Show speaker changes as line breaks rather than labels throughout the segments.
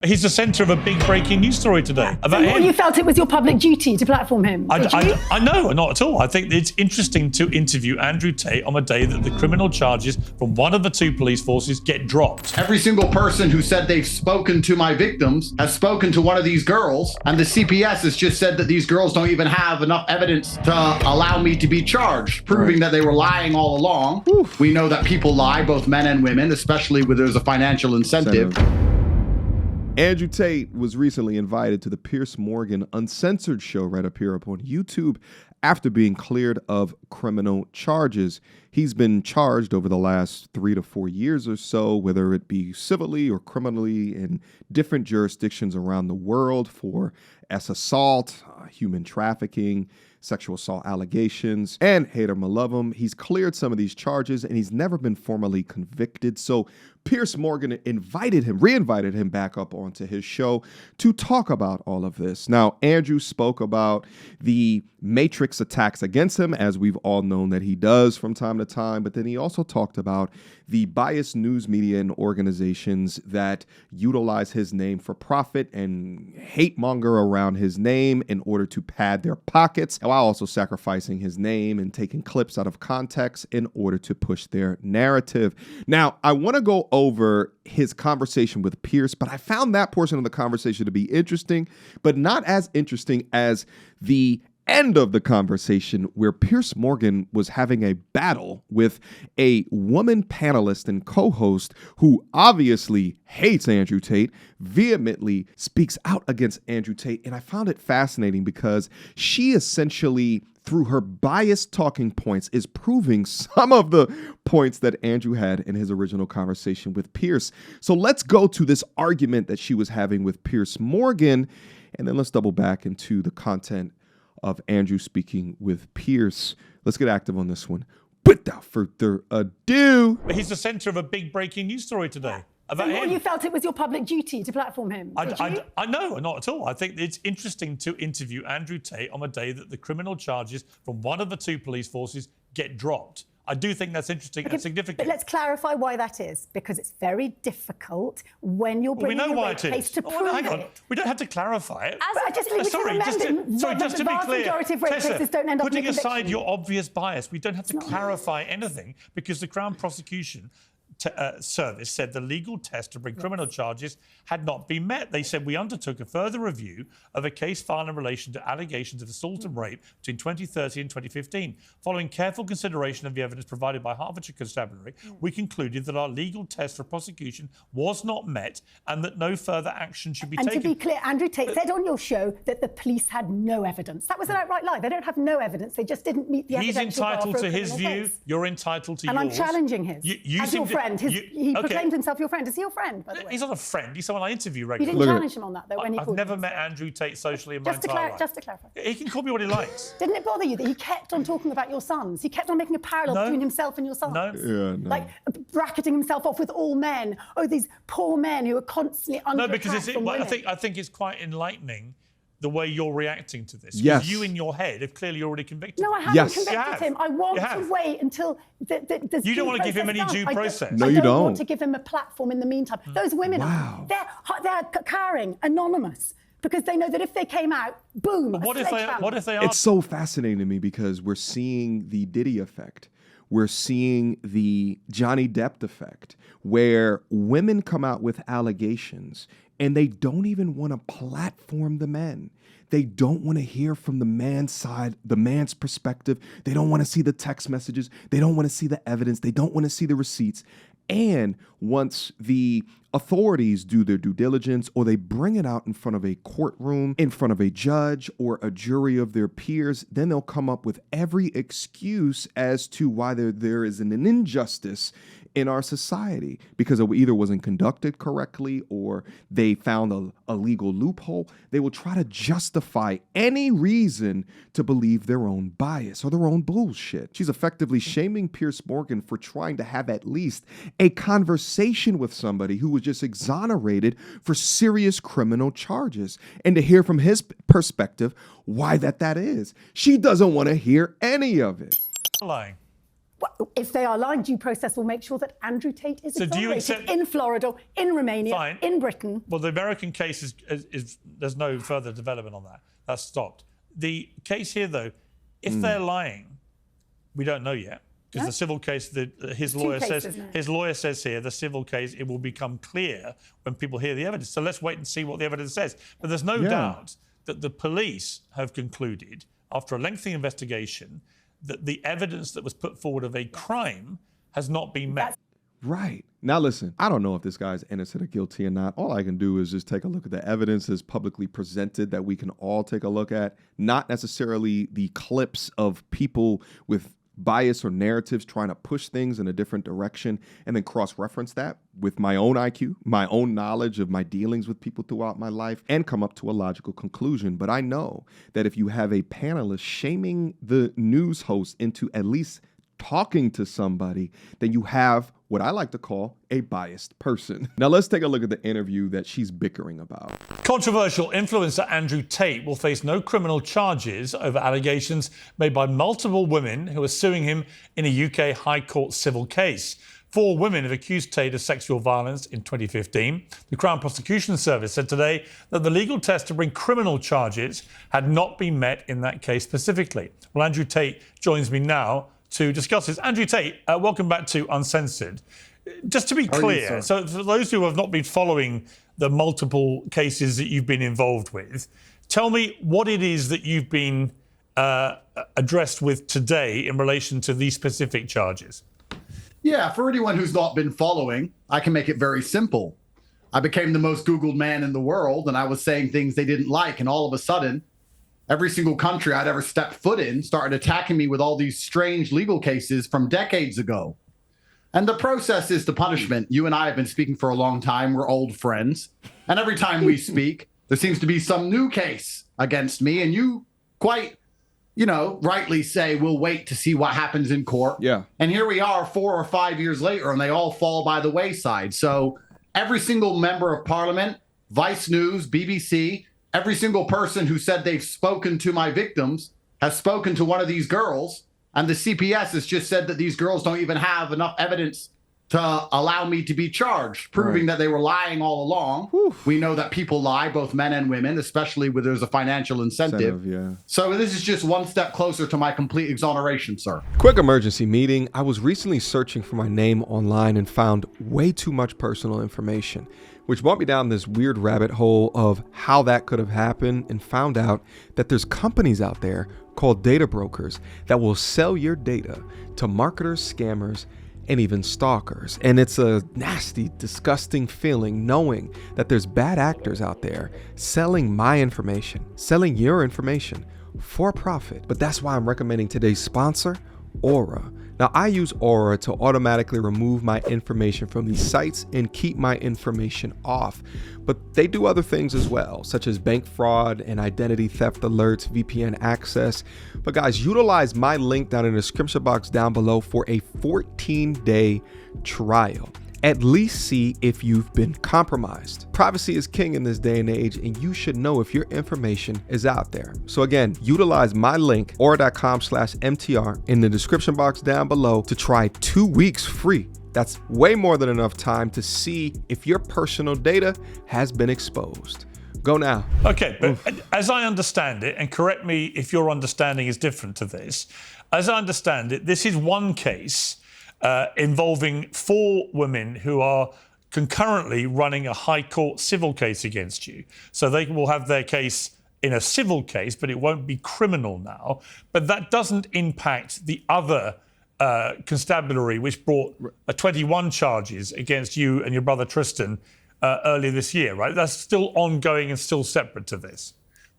He's the centre of a big breaking news story today about him.
You felt it was your public duty to platform him, did you?
I know, not at all. I think it's interesting to interview Andrew Tate on the day that the criminal charges from one of the two police forces get dropped.
Every single person who said they've spoken to my victims has spoken to one of these girls, and the CPS has just said that these girls don't even have enough evidence to allow me to be charged, proving that they were lying all along. We know that people lie, both men and women, especially when there's a financial incentive.
Andrew Tate was recently invited to the Piers Morgan Uncensored show right up here upon YouTube after being cleared of criminal charges. He's been charged over the last 3 to 4 years or so, whether it be civilly or criminally in different jurisdictions around the world for assault, human trafficking, sexual assault allegations, and hate him or love him. He's cleared some of these charges and he's never been formally convicted. So Piers Morgan reinvited him back up onto his show to talk about all of this. Now, Andrew spoke about the Matrix attacks against him, as we've all known that he does from time to time, but then he also talked about the biased news media and organizations that utilize his name for profit and hate monger around his name in order to pad their pockets, while also sacrificing his name and taking clips out of context in order to push their narrative. Now, I want to go over his conversation with Piers, but I found that portion of the conversation to be interesting, but not as interesting as the end of the conversation where Piers Morgan was having a battle with a woman panelist and co-host who obviously hates Andrew Tate, vehemently speaks out against Andrew Tate. And I found it fascinating because she essentially, through her biased talking points, is proving some of the points that Andrew had in his original conversation with Piers. So let's go to this argument that she was having with Piers Morgan, and then let's double back into the content of Andrew speaking with Piers. Let's get active on this one. Without further ado.
He's the centre of a big breaking news story today about him.
You felt it was your public duty to platform him, did you?
I know, not at all. I think it's interesting to interview Andrew Tate on the day that the criminal charges from one of the two police forces get dropped. I do think that's interesting and significant.
But let's clarify why that is, because it's very difficult when you're bringing a rape case to prove
hang on.
it.
We don't have to clarify it.
Just to
be clear,
majority of rape cases don't end up
putting
in
aside
conviction.
your obvious bias, we don't have to clarify anything because the Crown Prosecution Service said the legal test to bring criminal charges had not been met. They said we undertook a further review of a case filed in relation to allegations of assault and rape between 2013 and 2015. Following careful consideration of the evidence provided by Hertfordshire Constabulary, we concluded that our legal test for prosecution was not met and that no further action should be taken.
And to be clear, Andrew Tate said on your show that the police had no evidence. That was an outright lie. They don't have no evidence. They just didn't meet the evidence.
He's entitled to his view. You're entitled to yours.
And I'm challenging his. As your friend. He proclaimed himself your friend. Is he your friend, by the way?
He's not a friend. He's someone I interview
You
regularly.
didn't challenge him on that, though, when he
I've
called
never
you.
met Andrew Tate socially in my entire life.
Just to clarify.
He can call me what he likes.
Didn't it bother you that he kept on talking about your sons? He kept on making a parallel between himself and your sons.
No.
Yeah, no.
Like bracketing himself off with all men. Oh, these poor men who are constantly under attack from women.
I think it's quite enlightening the way you're reacting to this.
Yes.
You in your head have clearly already convicted
No, I
him.
haven't convicted him. I want
You
to
have.
wait until the
You don't want to give him any due process.
No,
I
you
don't want
don't.
to give him a platform in the meantime. Those women,
Wow.
they're cowering, anonymous, because they know that if they came out, boom,
What if they are?
It's so fascinating to me because we're seeing the Diddy effect. We're seeing the Johnny Depp effect, where women come out with allegations and they don't even want to platform the men. They don't want to hear from the man's side, the man's perspective. They don't want to see the text messages. They don't want to see the evidence. They don't want to see the receipts. And once the authorities do their due diligence or they bring it out in front of a courtroom, in front of a judge or a jury of their peers, then they'll come up with every excuse as to why there is an injustice in our society because it either wasn't conducted correctly or they found a legal loophole. They will try to justify any reason to believe their own bias or their own bullshit. She's effectively shaming Piers Morgan for trying to have at least a conversation with somebody who was just exonerated for serious criminal charges and to hear from his perspective why that is. She doesn't want to hear any of it.
Lying.
Well, if they are lying, due process will make sure that Andrew Tate is
So do you
exonerated
accept-
in Florida, in Romania,
Fine.
in Britain.
Well, the American case is there's no further development on that. That's stopped. The case here, though, if they're lying, we don't know yet. Because the civil case, his lawyer says here, the civil case, it will become clear when people hear the evidence. So let's wait and see what the evidence says. But there's no doubt that the police have concluded, after a lengthy investigation, that the evidence that was put forward of a crime has not been met.
Right. Now, listen, I don't know if this guy's innocent or guilty or not. All I can do is just take a look at the evidence that's publicly presented that we can all take a look at, not necessarily the clips of people with bias or narratives trying to push things in a different direction and then cross-reference that with my own IQ, my own knowledge of my dealings with people throughout my life, and come up to a logical conclusion. But I know that if you have a panelist shaming the news host into at least talking to somebody, then you have what I like to call a biased person. Now let's take a look at the interview that she's bickering about.
Controversial influencer Andrew Tate will face no criminal charges over allegations made by multiple women who are suing him in a UK High Court civil case. 4 women have accused Tate of sexual violence in 2015. The Crown Prosecution Service said today that the legal test to bring criminal charges had not been met in that case specifically. Well, Andrew Tate joins me now to discuss this. Andrew Tate, welcome back to Uncensored. Just to be clear, so for those who have not been following the multiple cases that you've been involved with, tell me what it is that you've been addressed with today in relation to these specific charges.
Yeah, for anyone who's not been following, I can make it very simple. I became the most Googled man in the world, and I was saying things they didn't like, and all of a sudden, every single country I'd ever stepped foot in started attacking me with all these strange legal cases from decades ago. And the process is the punishment. You and I have been speaking for a long time. We're old friends. And every time we speak, there seems to be some new case against me. And you quite, rightly say, we'll wait to see what happens in court.
Yeah.
And here we are 4 or 5 years later, and they all fall by the wayside. So every single member of parliament, Vice News, BBC, every single person who said they've spoken to my victims has spoken to one of these girls, and the CPS has just said that these girls don't even have enough evidence to allow me to be charged, proving that they were lying all along. Whew. We know that people lie, both men and women, especially where there's a financial incentive. So this is just one step closer to my complete exoneration, sir.
Quick emergency meeting. I was recently searching for my name online and found way too much personal information, which brought me down this weird rabbit hole of how that could have happened, and found out that there's companies out there called data brokers that will sell your data to marketers, scammers, and even stalkers. And it's a nasty, disgusting feeling knowing that there's bad actors out there selling my information, selling your information for profit. But that's why I'm recommending today's sponsor, Aura. Now, I use Aura to automatically remove my information from these sites and keep my information off. But they do other things as well, such as bank fraud and identity theft alerts, VPN access. But guys, utilize my link down in the description box down below for a 14-day trial. At least see if you've been compromised. Privacy is king in this day and age, and you should know if your information is out there. So again, utilize my link, aura.com/MTR, in the description box down below to try 2 weeks free. That's way more than enough time to see if your personal data has been exposed. Go now.
Okay, but as I understand it, and correct me if your understanding is different to this, as I understand it, this is one case involving 4 women who are concurrently running a high court civil case against you. So they will have their case in a civil case, but it won't be criminal now. But that doesn't impact the other constabulary, which brought 21 charges against you and your brother Tristan earlier this year, right? That's still ongoing and still separate to this.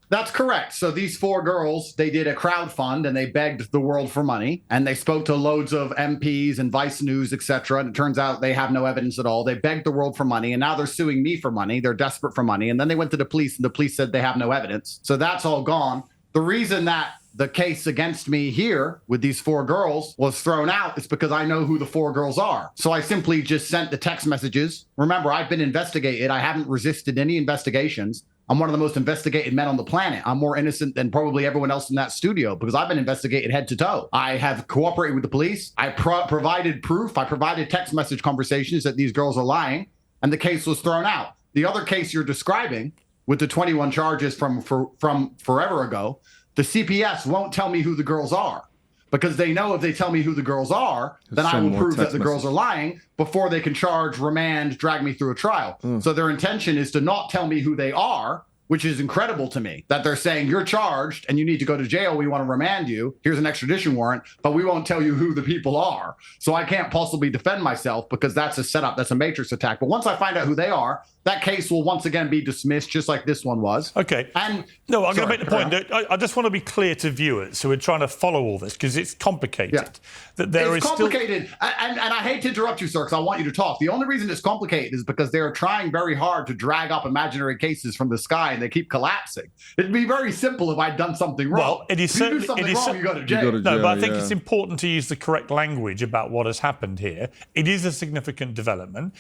That's correct. So these 4 girls, they did a crowdfund and they begged the world for money, and they spoke to loads of MPs and Vice News, etc. And it turns out they have no evidence at all. They begged the world for money, and now they're suing me for money. They're desperate for money. And then they went to the police, and the police said they have no evidence. So that's all gone. The reason that the case against me here with these 4 girls was thrown out is because I know who the 4 girls are. So I simply just sent the text messages. Remember, I've been investigated. I haven't resisted any investigations. I'm one of the most investigated men on the planet. I'm more innocent than probably everyone else in that studio because I've been investigated head to toe. I have cooperated with the police. I provided proof. I provided text message conversations that these girls are lying, and the case was thrown out. The other case you're describing with the 21 charges from forever ago, the CPS won't tell me who the girls are because they know if they tell me who the girls are, then I will prove that the girls are lying before they can charge, remand, drag me through a trial. So their intention is to not tell me who they are, which is incredible to me, that they're saying you're charged and you need to go to jail. We want to remand you. Here's an extradition warrant, but we won't tell you who the people are. So I can't possibly defend myself because that's a setup. That's a matrix attack. But once I find out who they are, that case will once again be dismissed, just like this one was.
Okay.
And
no, I'm going to make the point. I just want to be clear to viewers who are trying to follow all this because it's complicated.
Yeah.
That there
it's
is
complicated. And I hate to interrupt you, sir, because I want you to talk. The only reason it's complicated is because they're trying very hard to drag up imaginary cases from the sky and they keep collapsing. It'd be very simple if I'd done something wrong.
Well, it is
if you do something wrong, you go to jail.
No, but I think it's important to use the correct language about what has happened here. It is a significant development.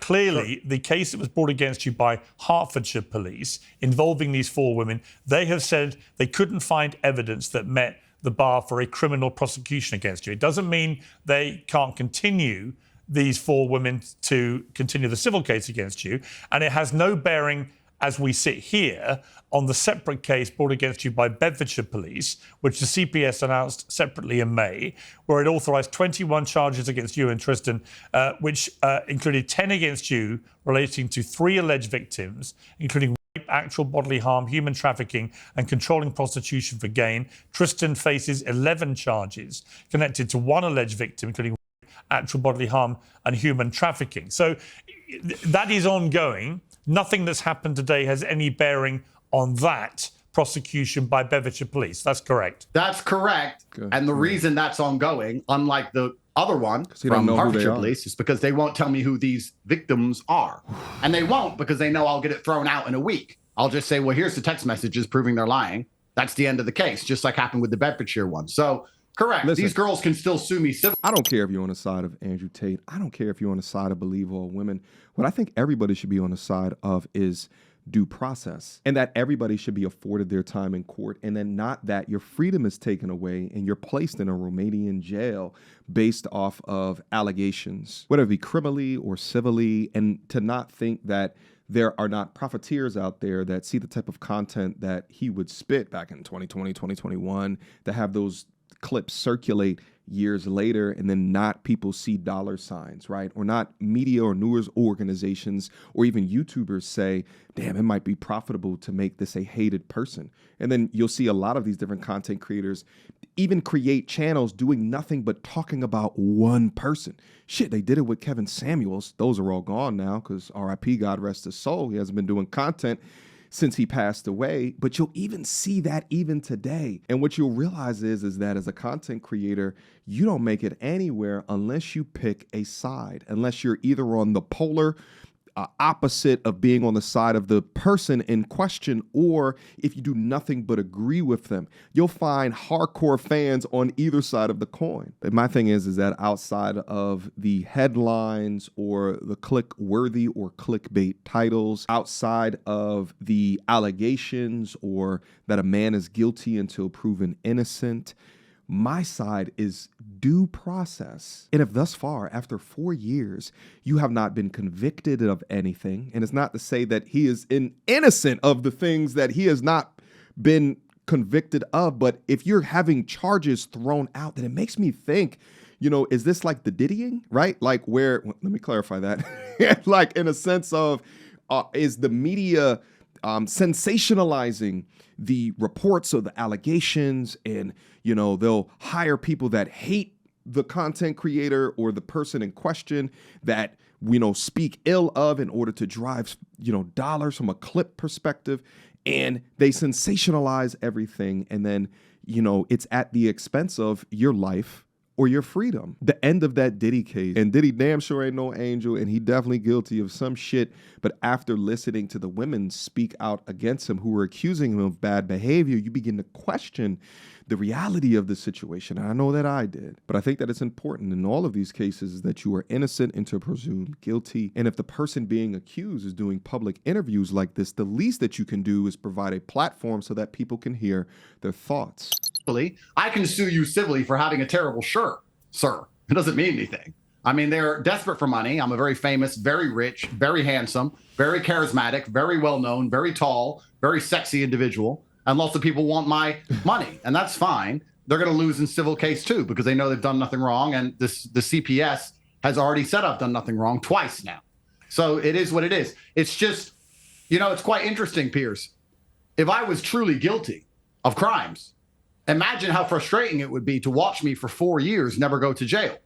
Clearly, the case that was brought against you by Hertfordshire police involving these 4 women, they have said they couldn't find evidence that met the bar for a criminal prosecution against you. It doesn't mean they can't continue these 4 women to continue the civil case against you, and it has no bearing as we sit here on the separate case brought against you by Bedfordshire Police, which the CPS announced separately in May, where it authorised 21 charges against you and Tristan, which included 10 against you relating to 3 alleged victims, including rape, actual bodily harm, human trafficking, and controlling prostitution for gain. Tristan faces 11 charges connected to 1 alleged victim, including rape, actual bodily harm, and human trafficking. So that is ongoing. Nothing that's happened today has any bearing on that prosecution by Bedfordshire Police. That's correct.
That's correct. Good. And the reason that's ongoing, unlike the other one from Hertfordshire Police, is because they won't tell me who these victims are. And they won't because they know I'll get it thrown out in a week. I'll just say, well, here's the text messages proving they're lying. That's the end of the case, just like happened with the Bedfordshire one. So, correct. Listen, these girls can still sue me civilly.
I don't care if you're on the side of Andrew Tate. I don't care if you're on the side of Believe All Women. What I think everybody should be on the side of is due process, and that everybody should be afforded their time in court, and then not that your freedom is taken away and you're placed in a Romanian jail based off of allegations, whether it be criminally or civilly, and to not think that there are not profiteers out there that see the type of content that he would spit back in 2020, 2021, to have those clips circulate years later and then not people see dollar signs, right? Or not media or news organizations or even YouTubers say, damn, it might be profitable to make this a hated person. And then you'll see a lot of these different content creators even create channels doing nothing but talking about one person. Shit, they did it with Kevin Samuels. Those are all gone now because RIP, God rest his soul. He hasn't been doing content since he passed away, but you'll even see that even today. And what you'll realize is that as a content creator, you don't make it anywhere unless you pick a side, unless you're either on the polar opposite of being on the side of the person in question, or if you do nothing but agree with them. You'll find hardcore fans on either side of the coin. But my thing is that outside of the headlines or the click-worthy or clickbait titles, outside of the allegations or that a man is guilty until proven innocent, my side is due process. And if thus far, after 4 years, you have not been convicted of anything, and it's not to say that he is innocent of the things that he has not been convicted of, but if you're having charges thrown out, then it makes me think, you know, is this like the Diddying, right? Like where, let me clarify that, like in a sense of, is the media sensationalizing the reports of the allegations, and, you know, they'll hire people that hate the content creator or the person in question that, you know, speak ill of in order to drive, you know, dollars from a clip perspective, and they sensationalize everything. And then, you know, it's at the expense of your life, or your freedom. The end of that Diddy case, and Diddy damn sure ain't no angel, and he definitely guilty of some shit, but after listening to the women speak out against him who were accusing him of bad behavior, you begin to question the reality of the situation. And I know that I did. But I think that it's important in all of these cases that you are innocent until presumed guilty. And if the person being accused is doing public interviews like this, the least that you can do is provide a platform so that people can hear their thoughts.
I can sue you civilly for having a terrible shirt, sir. It doesn't mean anything. I mean, they're desperate for money. I'm a very famous, very rich, very handsome, very charismatic, very well-known, very tall, very sexy individual. And lots of people want my money, and that's fine. They're going to lose in civil case too, because they know they've done nothing wrong. And the CPS has already said I've done nothing wrong twice now. So it is what it is. It's just, it's quite interesting, Piers. If I was truly guilty of crimes, imagine how frustrating it would be to watch me for 4 years never go to jail.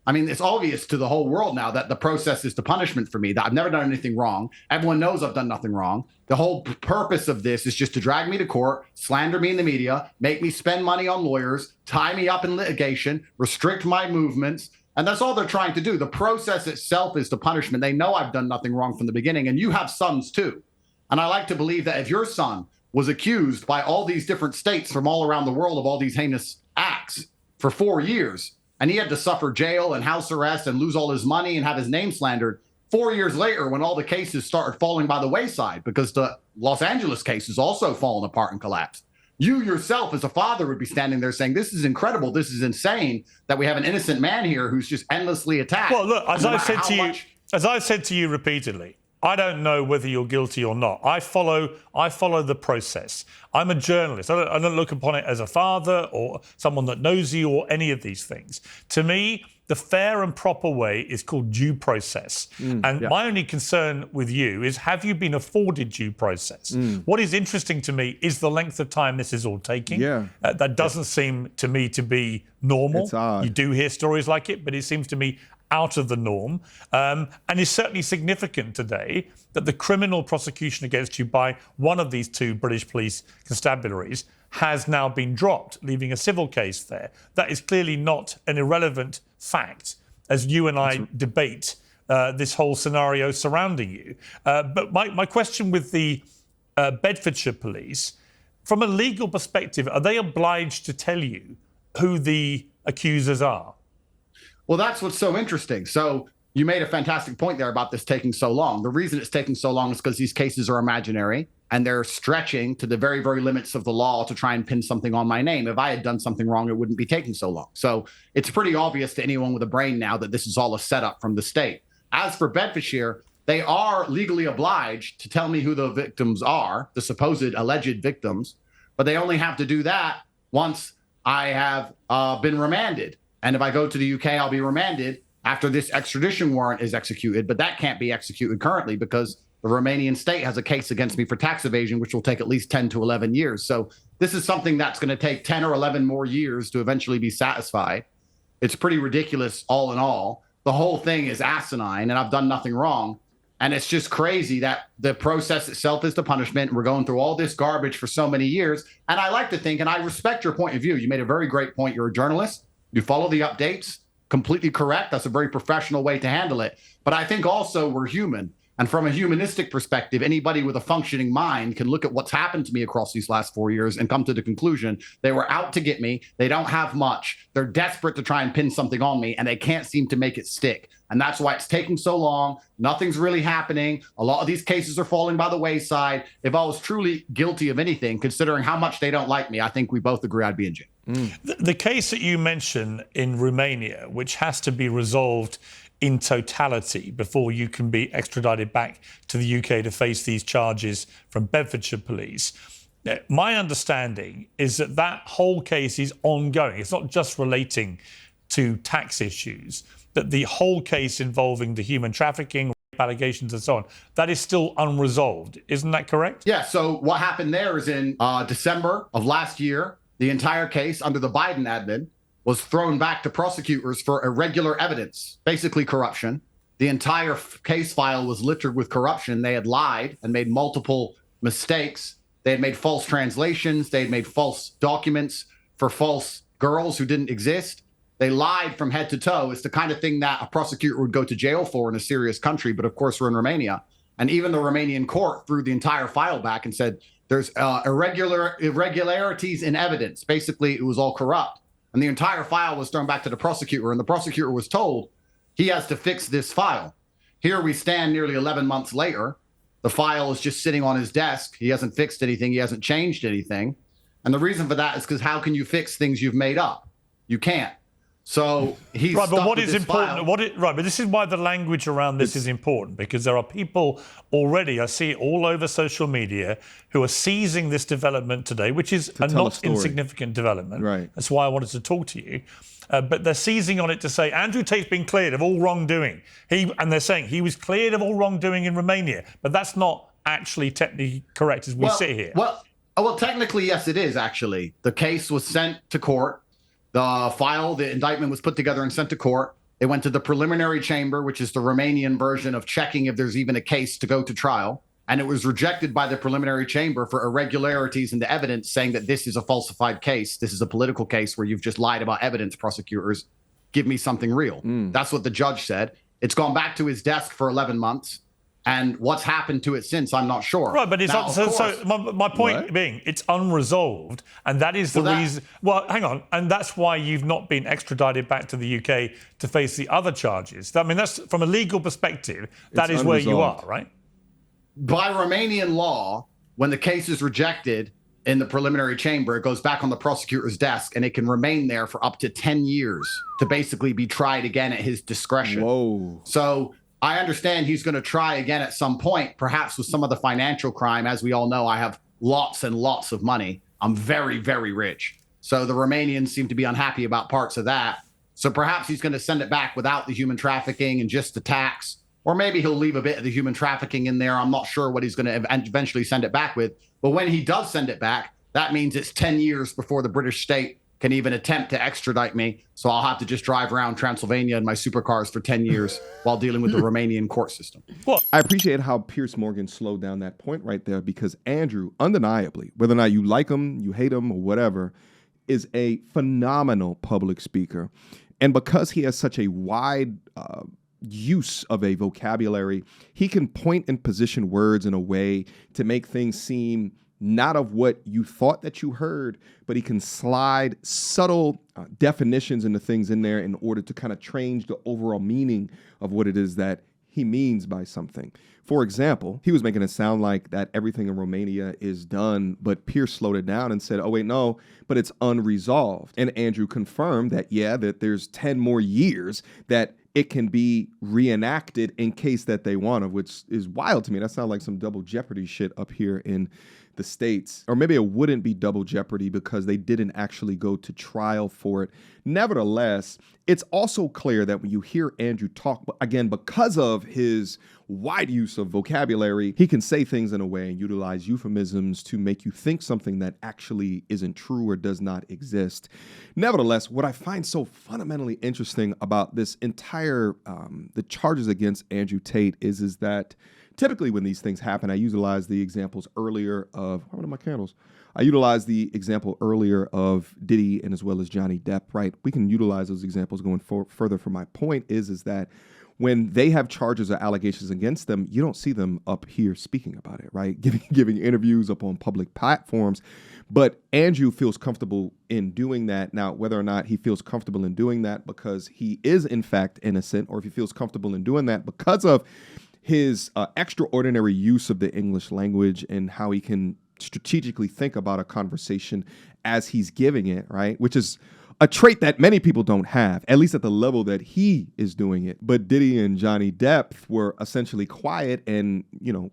I mean, it's obvious to the whole world now that the process is the punishment for me, that I've never done anything wrong. Everyone knows I've done nothing wrong. The whole purpose of this is just to drag me to court, slander me in the media, make me spend money on lawyers, tie me up in litigation, restrict my movements. And that's all they're trying to do. The process itself is the punishment. They know I've done nothing wrong from the beginning, and you have sons too. And I like to believe that if your son was accused by all these different states from all around the world of all these heinous acts for 4 years, and he had to suffer jail and house arrest and lose all his money and have his name slandered, 4 years later, when all the cases started falling by the wayside, because the Los Angeles case has also fallen apart and collapsed, you yourself as a father would be standing there saying, this is incredible, this is insane, that we have an innocent man here who's just endlessly attacked.
Well, look, as I've said to you repeatedly, I don't know whether you're guilty or not. I follow the process. I'm a journalist. I don't look upon it as a father or someone that knows you or any of these things. To me, the fair and proper way is called due process. My only concern with you is, have you been afforded due process? What is interesting to me is the length of time this is all taking. That doesn't seem to me to be normal.
It's odd.
You do hear stories like it, but it seems to me out of the norm, and it's certainly significant today that the criminal prosecution against you by one of these two British police constabularies has now been dropped, leaving a civil case there. That is clearly not an irrelevant fact as you and I debate this whole scenario surrounding you. But my question with the Bedfordshire police, from a legal perspective, are they obliged to tell you who the accusers are?
Well, that's what's so interesting. So you made a fantastic point there about this taking so long. The reason it's taking so long is because these cases are imaginary and they're stretching to the very, very limits of the law to try and pin something on my name. If I had done something wrong, it wouldn't be taking so long. So it's pretty obvious to anyone with a brain now that this is all a setup from the state. As for Bedfordshire, they are legally obliged to tell me who the victims are, the supposed alleged victims, but they only have to do that once I have been remanded. And if I go to the UK, I'll be remanded after this extradition warrant is executed. But that can't be executed currently because the Romanian state has a case against me for tax evasion, which will take at least 10 to 11 years. So this is something that's going to take 10 or 11 more years to eventually be satisfied. It's pretty ridiculous all in all. The whole thing is asinine, and I've done nothing wrong. And it's just crazy that the process itself is the punishment. We're going through all this garbage for so many years. And I like to think, and I respect your point of view. You made a very great point. You're a journalist. You follow the updates, completely correct. That's a very professional way to handle it. But I think also we're human. And from a humanistic perspective, anybody with a functioning mind can look at what's happened to me across these last 4 years and come to the conclusion they were out to get me. They don't have much. They're desperate to try and pin something on me, and they can't seem to make it stick. And that's why it's taking so long. Nothing's really happening. A lot of these cases are falling by the wayside. If I was truly guilty of anything, considering how much they don't like me, I think we both agree I'd be in jail.
The case that you mention in Romania, which has to be resolved in totality before you can be extradited back to the UK to face these charges from Bedfordshire police, my understanding is that that whole case is ongoing. It's not just relating to tax issues, that the whole case involving the human trafficking, rape allegations and so on, that is still unresolved. Isn't that correct?
Yeah, so what happened there is in December of last year, the entire case under the Biden admin was thrown back to prosecutors for irregular evidence, basically corruption. The entire case file was littered with corruption. They had lied and made multiple mistakes. They had made false translations. They had made false documents for false girls who didn't exist. They lied from head to toe. It's the kind of thing that a prosecutor would go to jail for in a serious country. But of course, we're in Romania. And even the Romanian court threw the entire file back and said there's irregularities in evidence. Basically, it was all corrupt. And the entire file was thrown back to the prosecutor. And the prosecutor was told he has to fix this file. Here we stand nearly 11 months later. The file is just sitting on his desk. He hasn't fixed anything. He hasn't changed anything. And the reason for that is because how can you fix things you've made up? You can't. So he's
right. But what is
important?
Right. But this is why the language around this is important, because there are people already, I see it all over social media, who are seizing this development today, which is a not insignificant development.
Right.
That's why I wanted to talk to you. But they're seizing on it to say Andrew Tate's been cleared of all wrongdoing. And they're saying he was cleared of all wrongdoing in Romania, but that's not actually technically correct as we sit here.
Well, technically, yes, it is. Actually, the case was sent to court. The indictment was put together and sent to court. It went to the preliminary chamber, which is the Romanian version of checking if there's even a case to go to trial. And it was rejected by the preliminary chamber for irregularities in the evidence, saying that this is a falsified case. This is a political case where you've just lied about evidence, prosecutors. Give me something real. That's what the judge said. It's gone back to his desk for 11 months. And what's happened to it since, I'm not sure.
Right, but it's my point being, it's unresolved, and that is the reason. Well, hang on, and that's why you've not been extradited back to the UK to face the other charges. I mean, that's from a legal perspective, that is where you are, right?
By Romanian law, when the case is rejected in the preliminary chamber, it goes back on the prosecutor's desk, and it can remain there for up to 10 years to basically be tried again at his discretion.
Whoa!
So I understand he's going to try again at some point, perhaps with some of the financial crime. As we all know, I have lots and lots of money. I'm very, very rich. So the Romanians seem to be unhappy about parts of that. So perhaps he's going to send it back without the human trafficking and just the tax. Or maybe he'll leave a bit of the human trafficking in there. I'm not sure what he's going to eventually send it back with. But when he does send it back, that means it's 10 years before the British state can even attempt to extradite me. So I'll have to just drive around Transylvania in my supercars for 10 years while dealing with the Romanian court system.
Well, I appreciate how Piers Morgan slowed down that point right there, because Andrew, undeniably, whether or not you like him, you hate him, or whatever, is a phenomenal public speaker. And because he has such a wide use of a vocabulary, he can point and position words in a way to make things seem not of what you thought that you heard, but he can slide subtle definitions into things in there in order to kind of change the overall meaning of what it is that he means by something. For example, he was making it sound like that everything in Romania is done, but Piers slowed it down and said, oh, wait, no, but it's unresolved. And Andrew confirmed that, yeah, that there's 10 more years that it can be reenacted in case that they want to, which is wild to me. That sounds like some double jeopardy shit up here in the States. Or maybe it wouldn't be double jeopardy because they didn't actually go to trial for it. Nevertheless, it's also clear that when you hear Andrew talk, again, because of his wide use of vocabulary, he can say things in a way and utilize euphemisms to make you think something that actually isn't true or does not exist. Nevertheless, what I find so fundamentally interesting about this entire, the charges against Andrew Tate is that typically when these things happen, I utilize the examples earlier of, what are my candles? I utilized the example earlier of Diddy and as well as Johnny Depp, right? We can utilize those examples going further. For my point is that when they have charges or allegations against them, you don't see them up here speaking about it, right? Giving interviews up on public platforms. But Andrew feels comfortable in doing that. Now, whether or not he feels comfortable in doing that because he is in fact innocent, or if he feels comfortable in doing that because of his extraordinary use of the English language and how he can strategically think about a conversation as he's giving it, right? Which is a trait that many people don't have, at least at the level that he is doing it. But Diddy and Johnny Depp were essentially quiet and,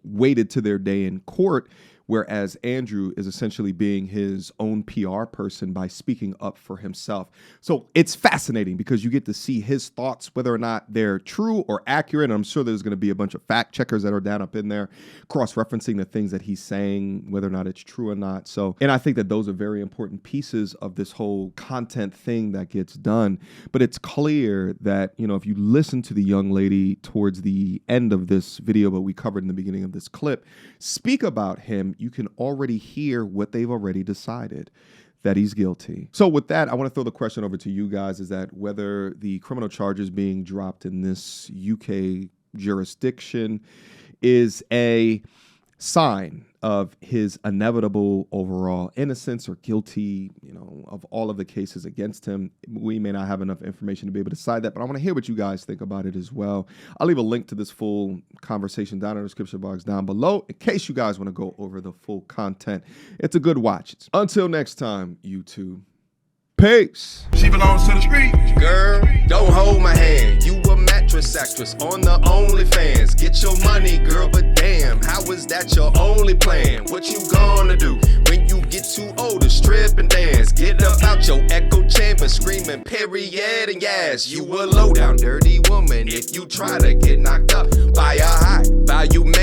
waited to their day in court, whereas Andrew is essentially being his own PR person by speaking up for himself. So it's fascinating because you get to see his thoughts, whether or not they're true or accurate. I'm sure there's going to be a bunch of fact checkers that are down up in there, cross-referencing the things that he's saying, whether or not it's true or not. So, and I think that those are very important pieces of this whole content thing that gets done. But it's clear that, if you listen to the young lady towards the end of this video, but we covered in the beginning of this clip, speak about him, you can already hear what they've already decided. that he's guilty. So with that, I want to throw the question over to you guys, is that whether the criminal charges being dropped in this UK jurisdiction is a sign of his inevitable overall innocence or guilty, of all of the cases against him. We may not have enough information to be able to decide that, but I want to hear what you guys think about it as well. I'll leave a link to this full conversation down in the description box down below in case you guys want to go over the full content. It's a good watch. Until next time, YouTube. Peace.
She belongs to the street.
Girl, don't hold my hand. You a mattress actress on the OnlyFans. Get your money, girl, but damn, how is that your only plan? What you gonna do when you get too old to strip and dance? Get up out your echo chamber screaming period and yes. You a low down dirty woman if you try to get knocked up by a high value man.